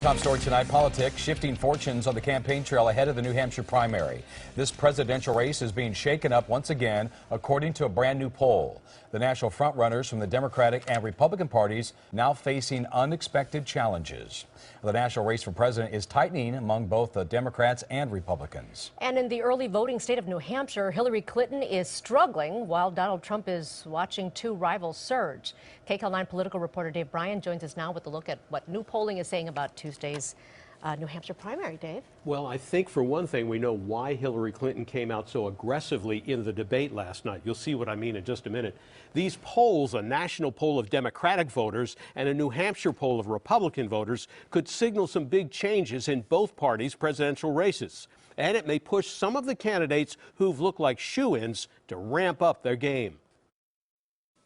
top story tonight, politics, shifting fortunes on the campaign trail ahead of the New Hampshire primary. This presidential race is being shaken up once again, according to a brand new poll. The national frontrunners from the Democratic and Republican parties now facing unexpected challenges. The national race for president is tightening among both the Democrats and Republicans. And in the early voting state of New Hampshire, Hillary Clinton is struggling while Donald Trump is watching two rivals surge. KCAL 9 political reporter Dave Bryan joins us now with a look at what new polling is saying about Tuesday's New Hampshire primary. Dave? Well, I think for one thing, we know why Hillary Clinton came out so aggressively in the debate last night. You'll see what I mean in just a minute. These polls, a national poll of Democratic voters and a New Hampshire poll of Republican voters, could signal some big changes in both parties' presidential races. And it may push some of the candidates who've looked like shoo-ins to ramp up their game.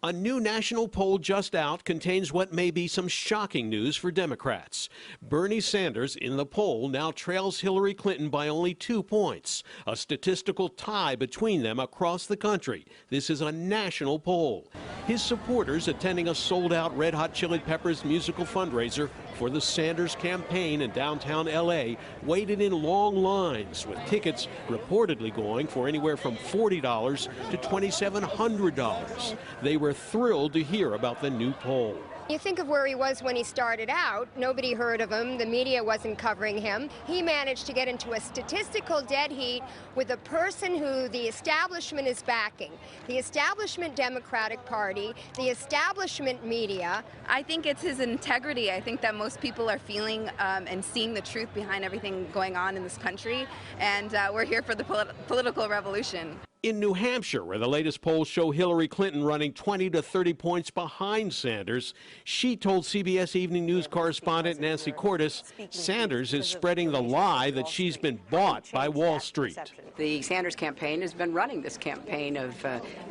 A new national poll just out contains what may be some shocking news for Democrats. Bernie Sanders in the poll now trails Hillary Clinton by only 2 points, a statistical tie between them across the country. This is a national poll. His supporters attending a sold-out Red Hot Chili Peppers musical fundraiser for the Sanders campaign in downtown L.A. waited in long lines, with tickets reportedly going for anywhere from $40 to $2,700. They were thrilled to hear about the new poll. You think of where he was when he started out. Nobody heard of him. The media wasn't covering him. He managed to get into a statistical dead heat with a person who the establishment is backing. The establishment Democratic Party, the establishment media. I think it's his integrity. I think that most people are feeling and seeing the truth behind everything going on in this country. And we're here for the political revolution. In New Hampshire, where the latest polls show Hillary Clinton running 20 to 30 points behind Sanders, she told CBS Evening News correspondent Nancy Cordes Sanders is spreading the lie that she's been bought by Wall Street. The Sanders campaign has been running this campaign of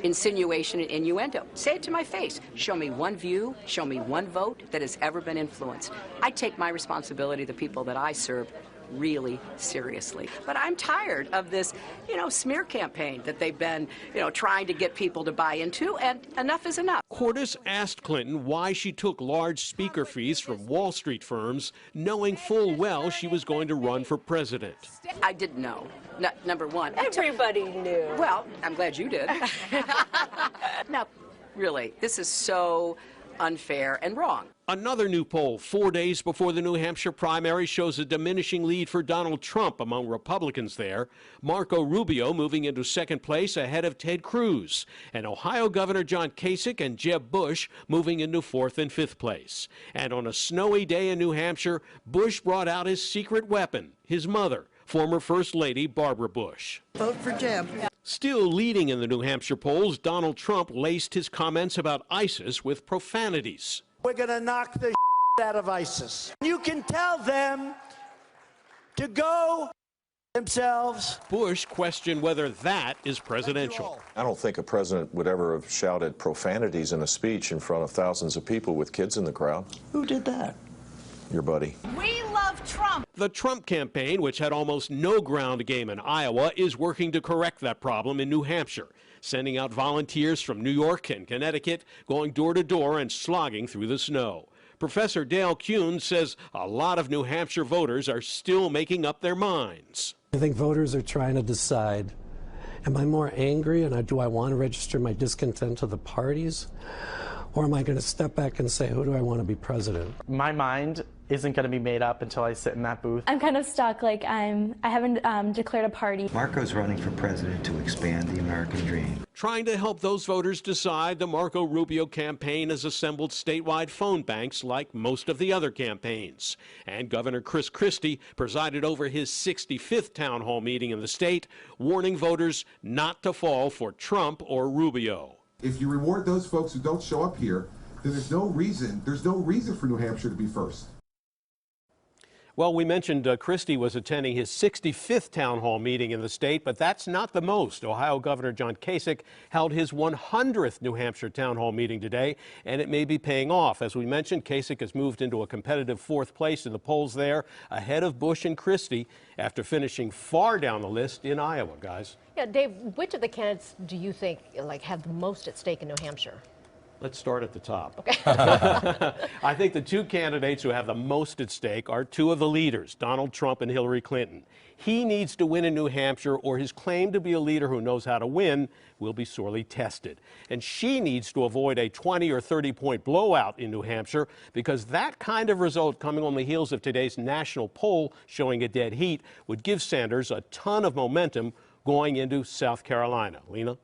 insinuation and innuendo. Say it to my face. Show me one view, show me one vote that has ever been influenced. I take my responsibility, the people that I serve, really seriously. But I'm tired of this, smear campaign that they've been, trying to get people to buy into, and enough is enough. Cordes asked Clinton why she took large speaker fees from Wall Street firms, knowing full well she was going to run for president. I didn't know. Number one. Everybody knew. Well, I'm glad you did. No, really, this is so unfair and wrong. Another new poll 4 days before the New Hampshire primary shows a diminishing lead for Donald Trump among Republicans there. Marco Rubio moving into second place ahead of Ted Cruz. And Ohio Governor John Kasich and Jeb Bush moving into fourth and fifth place. And on a snowy day in New Hampshire, Bush brought out his secret weapon, his mother, former First Lady Barbara Bush. Vote for Jeb. Still leading in the New Hampshire polls, Donald Trump laced his comments about ISIS with profanities. We're going to knock the out of ISIS. You can tell them to go themselves. Bush questioned whether that is presidential. I don't think a president would ever have shouted profanities in a speech in front of thousands of people with kids in the crowd. Who did that? Your buddy. We love Trump. The Trump campaign, which had almost no ground game in Iowa, is working to correct that problem in New Hampshire, sending out volunteers from New York and Connecticut, going door to door and slogging through the snow. Professor Dale Kuhn says a lot of New Hampshire voters are still making up their minds. I think voters are trying to decide, am I more angry and do I want to register my discontent to the parties? Or am I going to step back and say, who do I want to be president? My mind isn't going to be made up until I sit in that booth. I'm kind of stuck, I haven't declared a party. Marco's running for president to expand the American dream. Trying to help those voters decide, the Marco Rubio campaign has assembled statewide phone banks like most of the other campaigns. And Governor Chris Christie presided over his 65th town hall meeting in the state, warning voters not to fall for Trump or Rubio. If you reward those folks who don't show up here, then there's no reason for New Hampshire to be first. Well, we mentioned Christie was attending his 65th town hall meeting in the state, but that's not the most. Ohio Governor John Kasich held his 100th New Hampshire town hall meeting today, and it may be paying off. As we mentioned, Kasich has moved into a competitive fourth place in the polls there, ahead of Bush and Christie, after finishing far down the list in Iowa, guys. Yeah, Dave, which of the candidates do you think have the most at stake in New Hampshire? Let's start at the top. Okay. I think the two candidates who have the most at stake are two of the leaders, Donald Trump and Hillary Clinton. He needs to win in New Hampshire, or his claim to be a leader who knows how to win will be sorely tested. And she needs to avoid a 20 or 30-point blowout in New Hampshire, because that kind of result, coming on the heels of today's national poll showing a dead heat, would give Sanders a ton of momentum going into South Carolina. Lena?